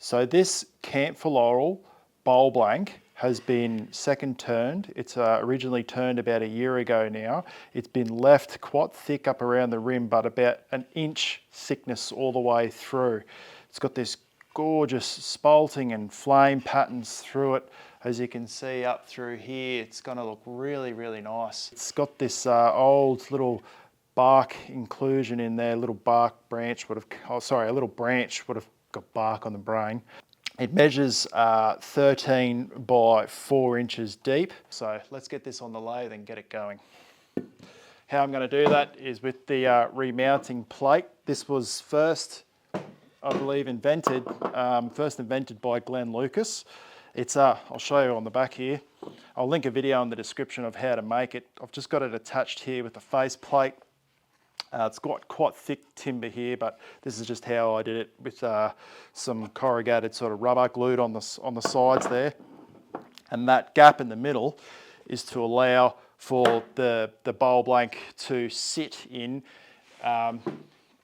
So this camphor laurel bowl blank has been second turned. It's originally turned about a year ago now. It's been left quite thick up around the rim, but about an inch thickness all the way through. It's got this gorgeous spalting and flame patterns through it. As you can see up through here, it's gonna look really, really nice. It's got this old little bark inclusion in there, little bark branch would have, oh sorry, a little branch would have got bark on the brain. It measures 13 by 4 inches deep. So let's get this on the lathe and get it going. How I'm going to do that is with the remounting plate. This was first, I believe, invented by Glenn Lucas. It's, I'll show you on the back here. I'll link a video in the description of how to make it. I've just got it attached here with the face plate. It's got quite thick timber here, but this is just how I did it with some corrugated sort of rubber glued on the sides there. And that gap in the middle is to allow for the bowl blank to sit in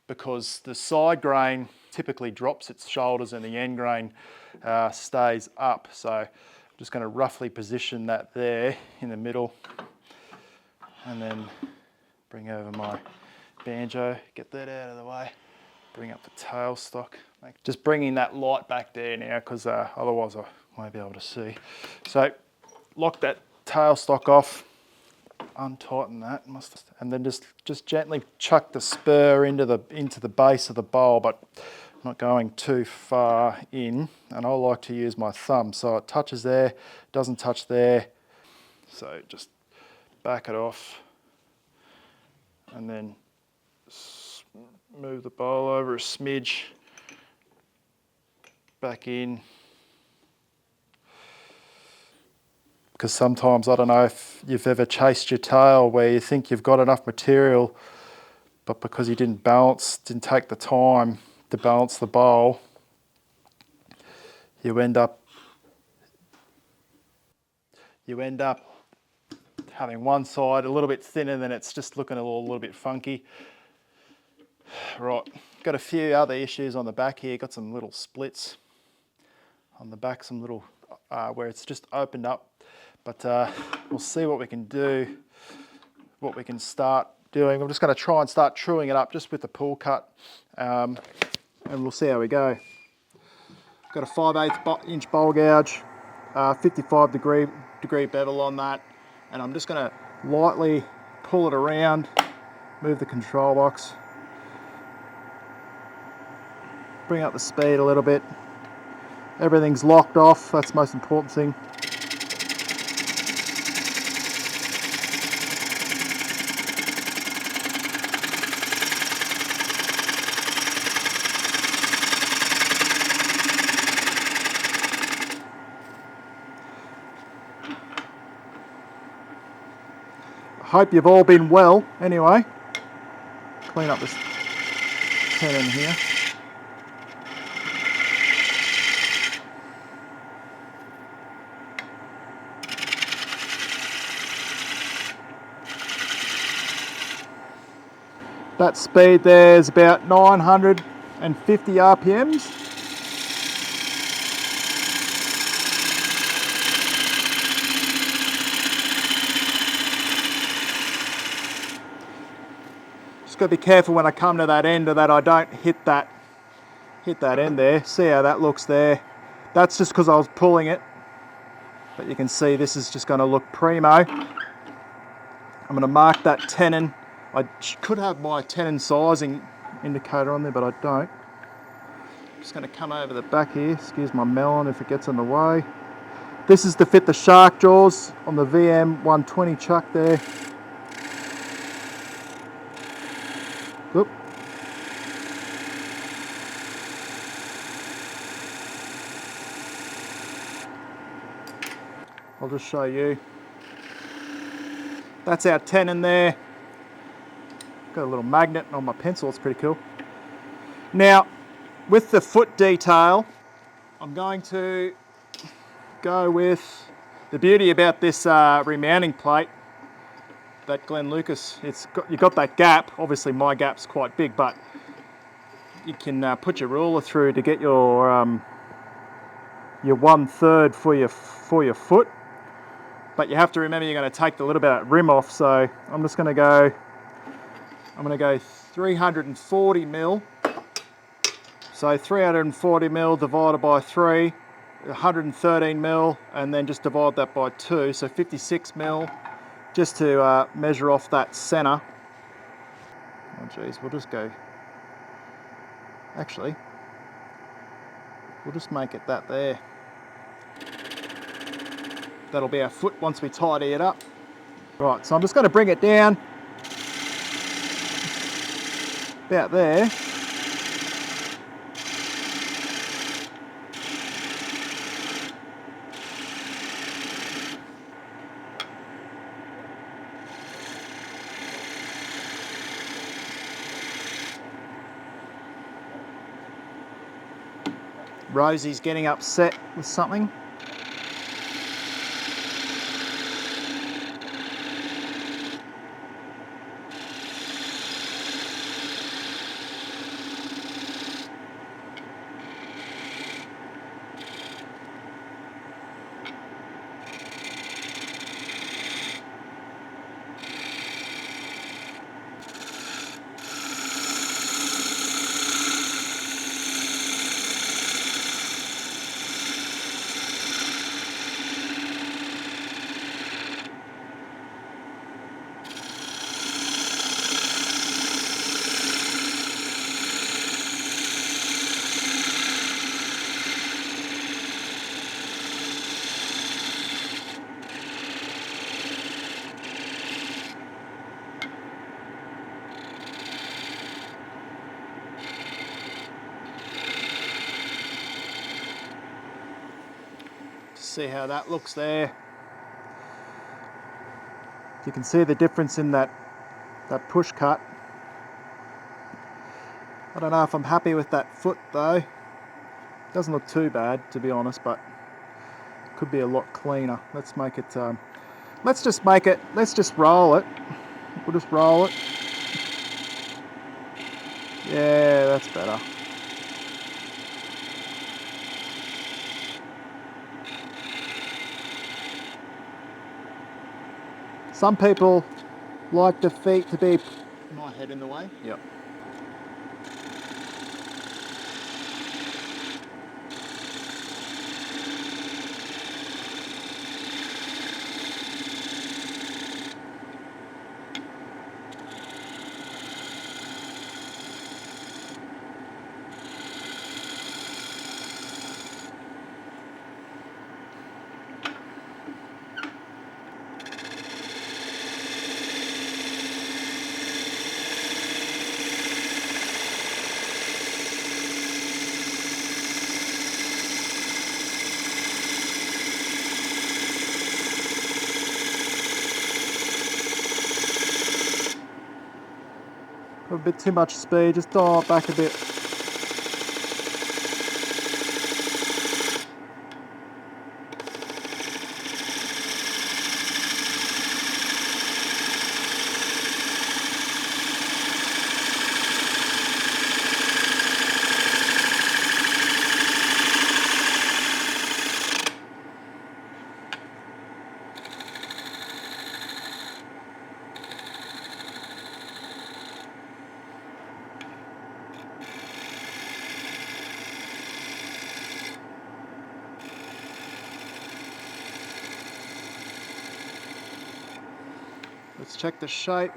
because the side grain typically drops its shoulders and the end grain stays up. So I'm just going to roughly position that there in the middle and then bring over my banjo, get that out of the way, bring up the tailstock. Just bringing that light back there now because otherwise I won't be able to see. So lock that tailstock off, untighten that, and then just gently chuck the spur into the base of the bowl, but not going too far in. And I like to use my thumb so it touches there, doesn't touch there. So just back it off and then move the bowl over a smidge, back in. Because sometimes, I don't know if you've ever chased your tail where you think you've got enough material, but because you didn't take the time to balance the bowl, you end up having one side a little bit thinner, then it's just looking a little bit funky. Right, got a few other issues on the back here. Got some little splits on the back, some little where it's just opened up. But we'll see what we can do, what we can start doing. I'm just going to try and start truing it up just with the pull cut, and we'll see how we go. Got a 5/8 inch bowl gouge, 55 degree bevel on that, and I'm just going to lightly pull it around, move the control box, bring up the speed a little bit. Everything's locked off, that's the most important thing. Hope you've all been well. Anyway, clean up this tenon here. That speed there is about 950 RPMs. Got to be careful when I come to that end that I don't hit that end there. See how that looks there. That's just because I was pulling it, but you can see this is just going to look primo. I'm going to mark that tenon. I could have my tenon sizing indicator on there, but I don't. I'm just going to come over the back here. Excuse my melon if it gets in the way. This is to fit the shark jaws on the VM 120 chuck there. Oop. I'll just show you. That's our tenon there. Got a little magnet on my pencil, it's pretty cool. Now, with the foot detail, I'm going to go with the beauty about this remounting plate. That Glenn Lucas, you've got that gap. Obviously my gap's quite big, but you can put your ruler through to get your your 1/3 for your foot. But you have to remember you're going to take the little bit of that rim off. So I'm just going to go 340 mil. So 340 mil divided by 3, 113 mil, and then just divide that by 2, so 56 mil, just to measure off that center. Oh geez, we'll just go, actually, we'll just make it that there. That'll be our foot once we tidy it up. Right, so I'm just going to bring it down about there. Rosie's getting upset with something. See how that looks there. You can see the difference in that push cut. I don't know if I'm happy with that foot though. Doesn't look too bad, to be honest, but could be a lot cleaner. Let's make it, let's just roll it. We'll just roll it. Yeah, that's better. Some people like the feet to be... My head in the way? Yep. A bit too much speed, just dial it back a bit. Let's check the shape.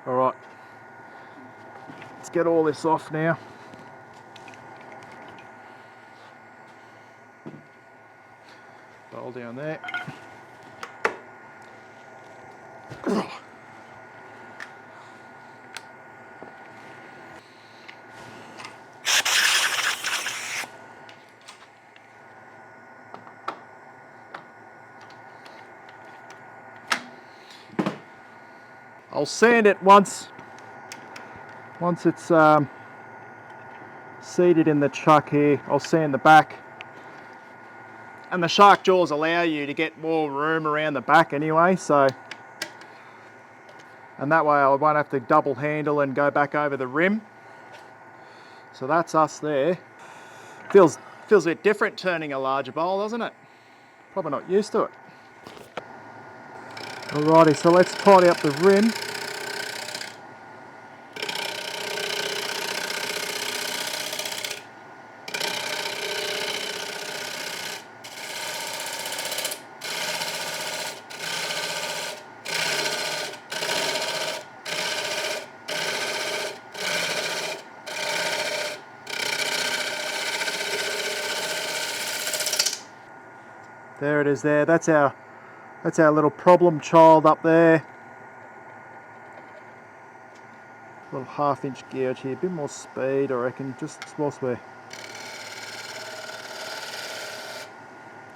All right, let's get all this off now. Bowl down there. I'll sand it once Once it's seated in the chuck here, I'll sand the back. And the shark jaws allow you to get more room around the back anyway, so, and that way I won't have to double handle and go back over the rim. So that's us there. Feels a bit different turning a larger bowl, doesn't it? Probably not used to it. Alrighty, so let's tidy up the rim. There it is there. That's our little problem child up there. Little 1/2-inch gouge here, a bit more speed I reckon, just whilst we're...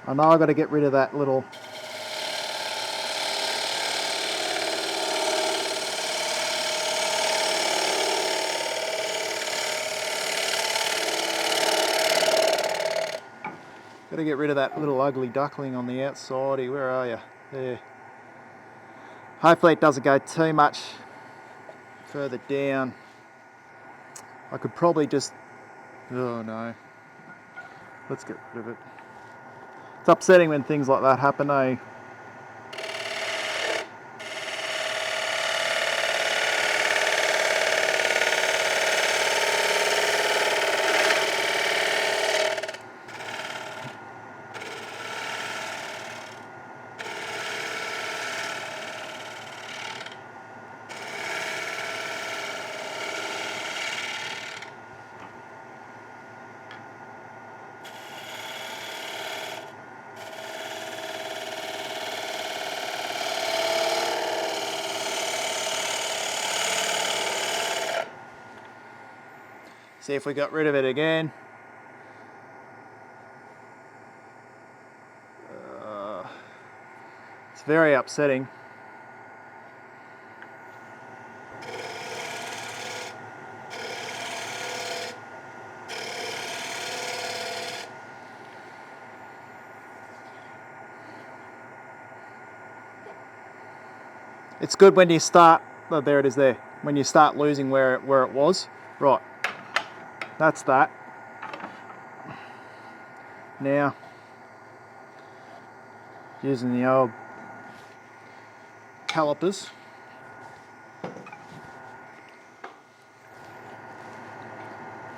I know I've got to get rid of that little... Got to get rid of that little ugly duckling on the outside here. Where are you? There. Hopefully it doesn't go too much further down. I could probably just... Oh no. Let's get rid of it. It's upsetting when things like that happen, eh? See if we got rid of it again. It's very upsetting. It's good when you start, oh, there it is there, when you start losing where it was. Right, that's that. Now, using the old calipers.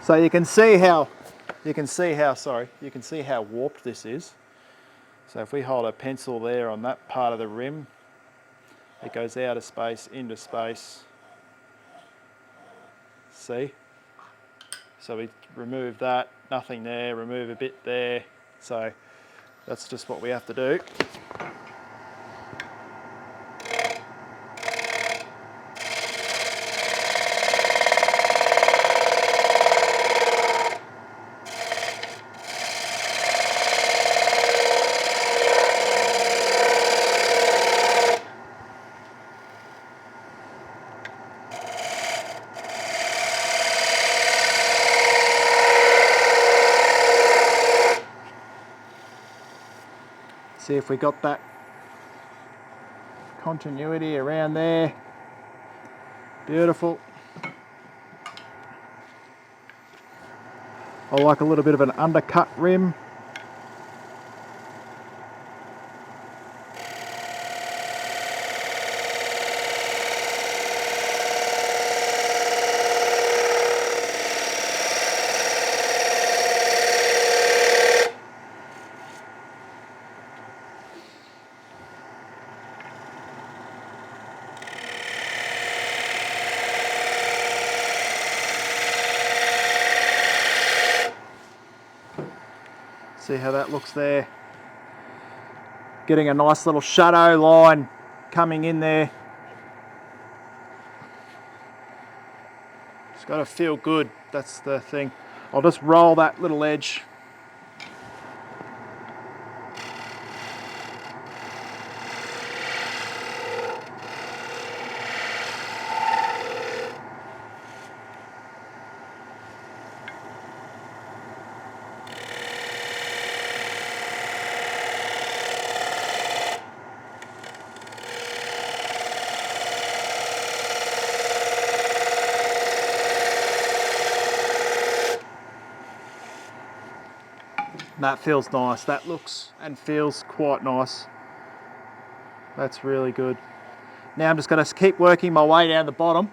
So you can see how warped this is. So if we hold a pencil there on that part of the rim, it goes out of space, into space. See? So we remove that, nothing there, remove a bit there. So that's just what we have to do. See if we got that continuity around there. Beautiful. I like a little bit of an undercut rim. See how that looks there. Getting a nice little shadow line coming in there. It's got to feel good, that's the thing. I'll just roll that little edge. That feels nice. That looks and feels quite nice. That's really good. Now I'm just going to keep working my way down the bottom.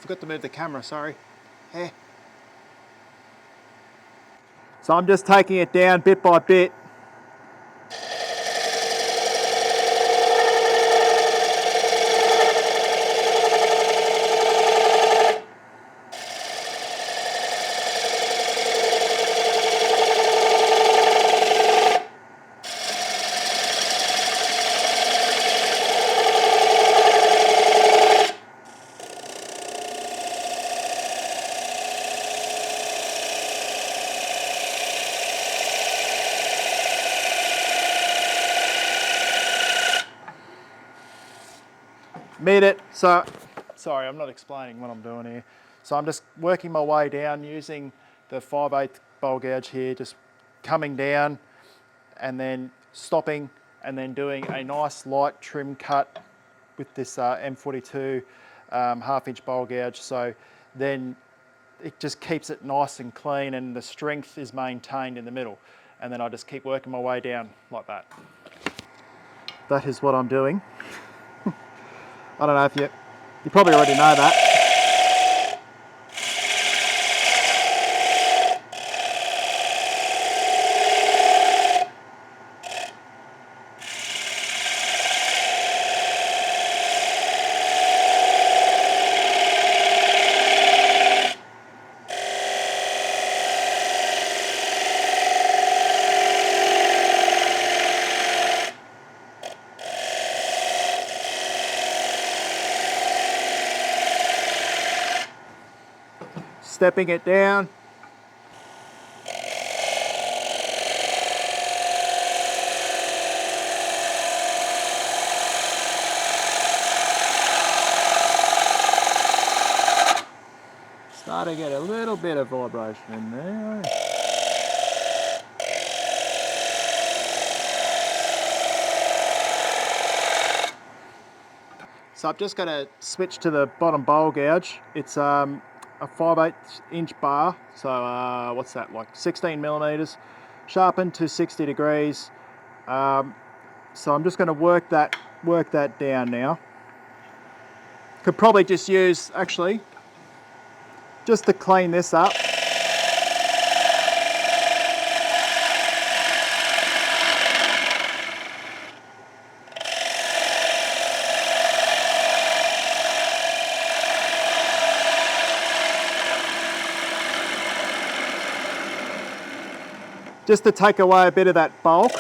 Forgot to move the camera, sorry. So I'm just taking it down bit by bit. Made it. So, sorry, I'm not explaining what I'm doing here. So I'm just working my way down using the 5/8 bowl gouge here, just coming down and then stopping and then doing a nice light trim cut with this M42 half-inch bowl gouge. So then it just keeps it nice and clean and the strength is maintained in the middle. And then I just keep working my way down like that. That is what I'm doing. I don't know if you probably already know that. Stepping it down. Starting to get a little bit of vibration in there. So I'm just going to switch to the bottom bowl gouge. It's a 5/8 inch bar, so what's that, like 16 millimeters, sharpened to 60 degrees. So I'm just going to work that down now. Could probably just use, actually, just to clean this up. Just to take away a bit of that bulk.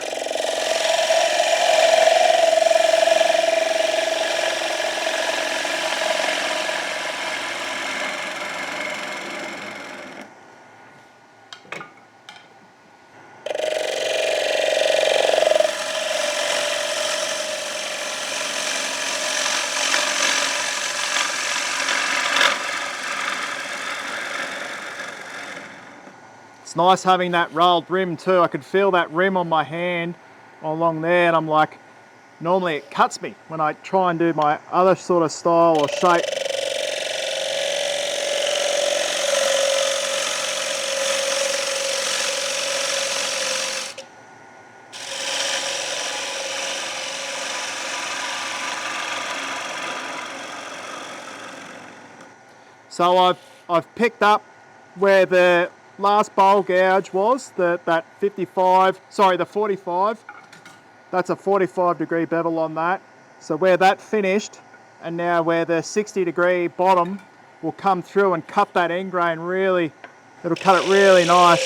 It's nice having that rolled rim too. I could feel that rim on my hand along there and I'm like, normally it cuts me when I try and do my other sort of style or shape. So I've picked up where the last bowl gouge was, the 45, that's a 45 degree bevel on that. So where that finished and now where the 60 degree bottom will come through and cut that end grain really, it'll cut it really nice.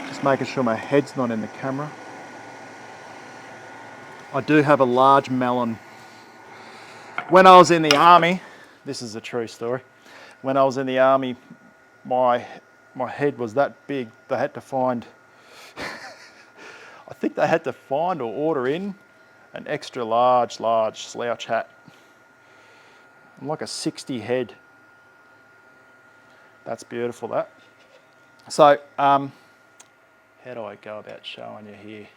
Just making sure my head's not in the camera. I do have a large melon When I was in the army, this is a true story. When I was in the army, my head was that big. They had to find, I think they had to find or order in an extra large slouch hat. I'm like a 60 head. That's beautiful, that. So, how do I go about showing you here?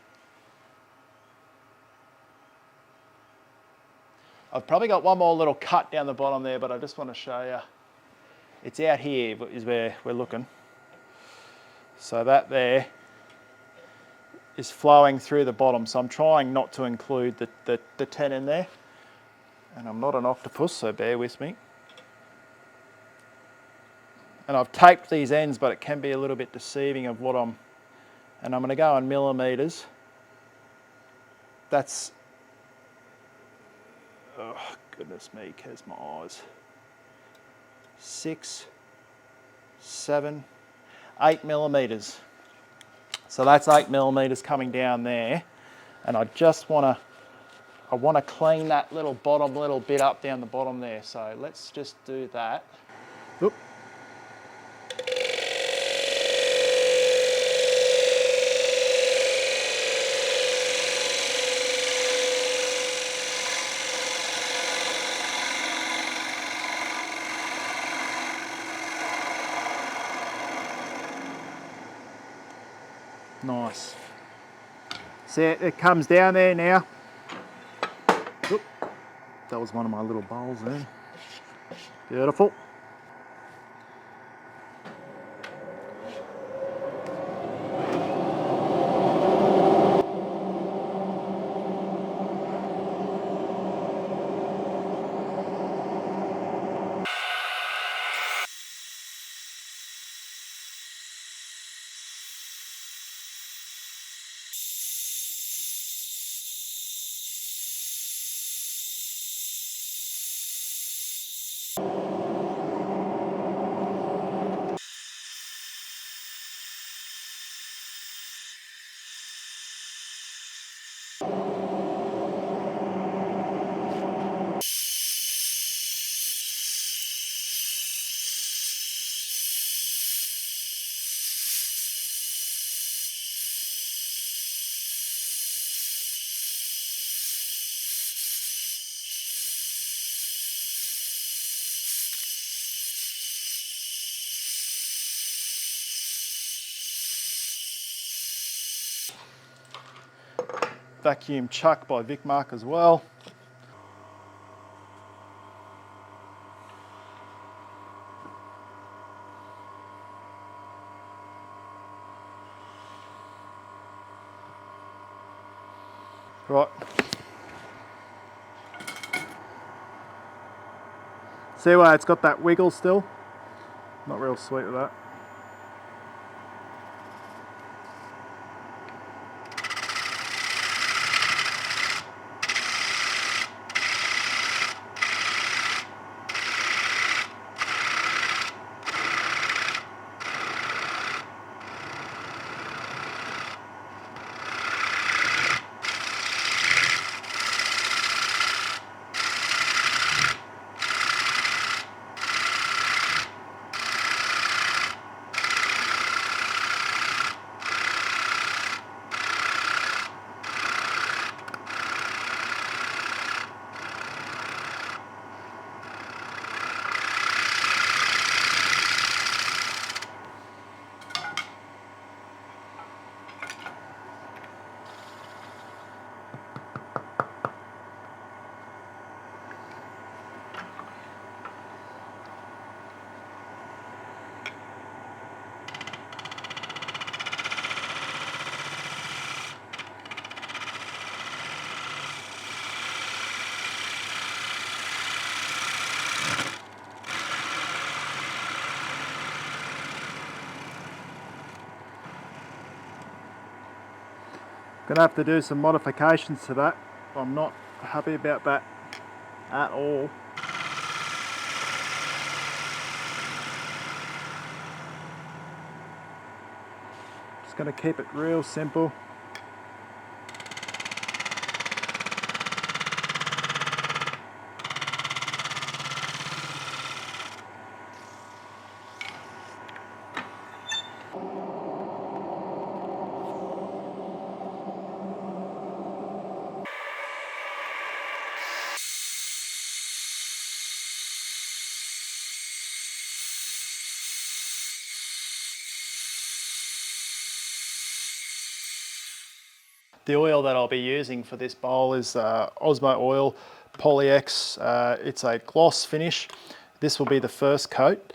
I've probably got one more little cut down the bottom there, but I just want to show you. It's out here is where we're looking. So that there is flowing through the bottom. So I'm trying not to include the tenon there. And I'm not an octopus, so bear with me. And I've taped these ends, but it can be a little bit deceiving of what and I'm going to go in millimeters. That's, oh goodness me, Kes, my eyes. 6, 7, 8 millimeters. So that's 8 millimeters coming down there. And I just want to clean that little bit up down the bottom there. So let's just do that. Oop. Nice. See, it comes down there now. Oop. That was one of my little bowls there. Beautiful. Vacuum chuck by Vic Mark as well. Right. See why it's got that wiggle still? Not real sweet with that. Gonna have to do some modifications to that. I'm not happy about that at all. Just gonna keep it real simple. The oil that I'll be using for this bowl is OSMO oil, Poly-X. It's a gloss finish. This will be the first coat.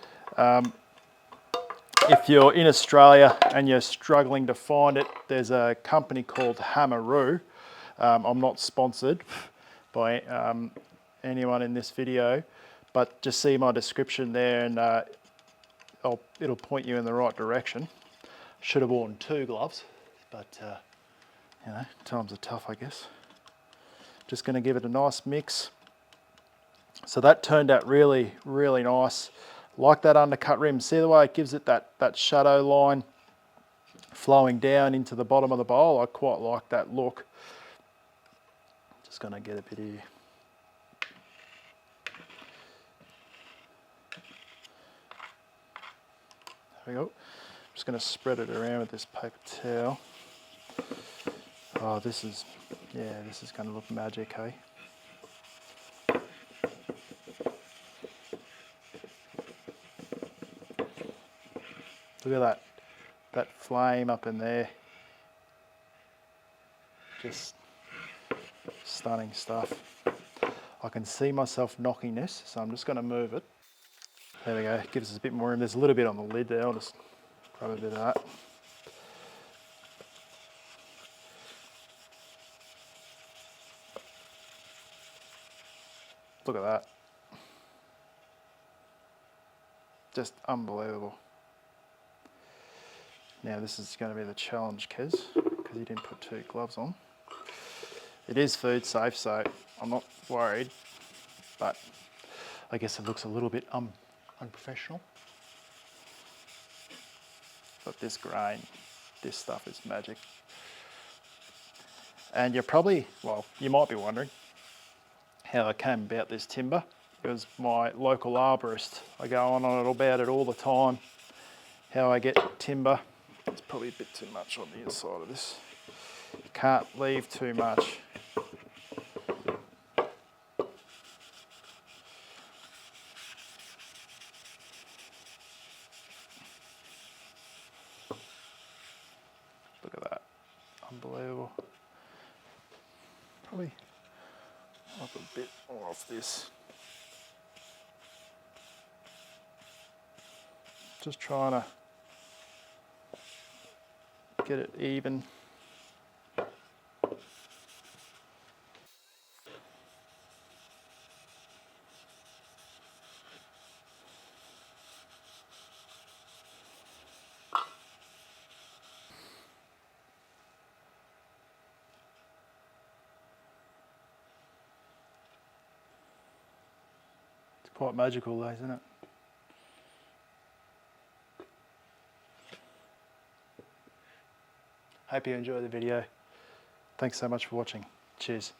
If you're in Australia and you're struggling to find it, there's a company called Hammeroo. I'm not sponsored by anyone in this video, but just see my description there and it'll point you in the right direction. Should have worn 2 gloves, but you know, times are tough, I guess. Just going to give it a nice mix. So that turned out really, really nice. Like that undercut rim. See the way it gives it that shadow line flowing down into the bottom of the bowl? I quite like that look. Just going to get a bit here. There we go. Just going to spread it around with this paper towel. Oh, this is going to look magic, hey? Look at that flame up in there. Just stunning stuff. I can see myself knocking this, so I'm just going to move it. There we go, it gives us a bit more room. There's a little bit on the lid there, I'll just grab a bit of that. Look at that. Just unbelievable. Now this is going to be the challenge, Kez, because you didn't put 2 gloves on. It is food safe, so I'm not worried, but I guess it looks a little bit unprofessional. But this grain, this stuff is magic. And you're probably, well, you might be wondering how I came about this timber. It was my local arborist. I go on about it all the time, how I get timber. It's probably a bit too much on the inside of this. You can't leave too much. Look at that, unbelievable. Probably up a bit more off this. Just trying to get it even. It's quite magical though, isn't it? Hope you enjoy the video. Thanks so much for watching. Cheers.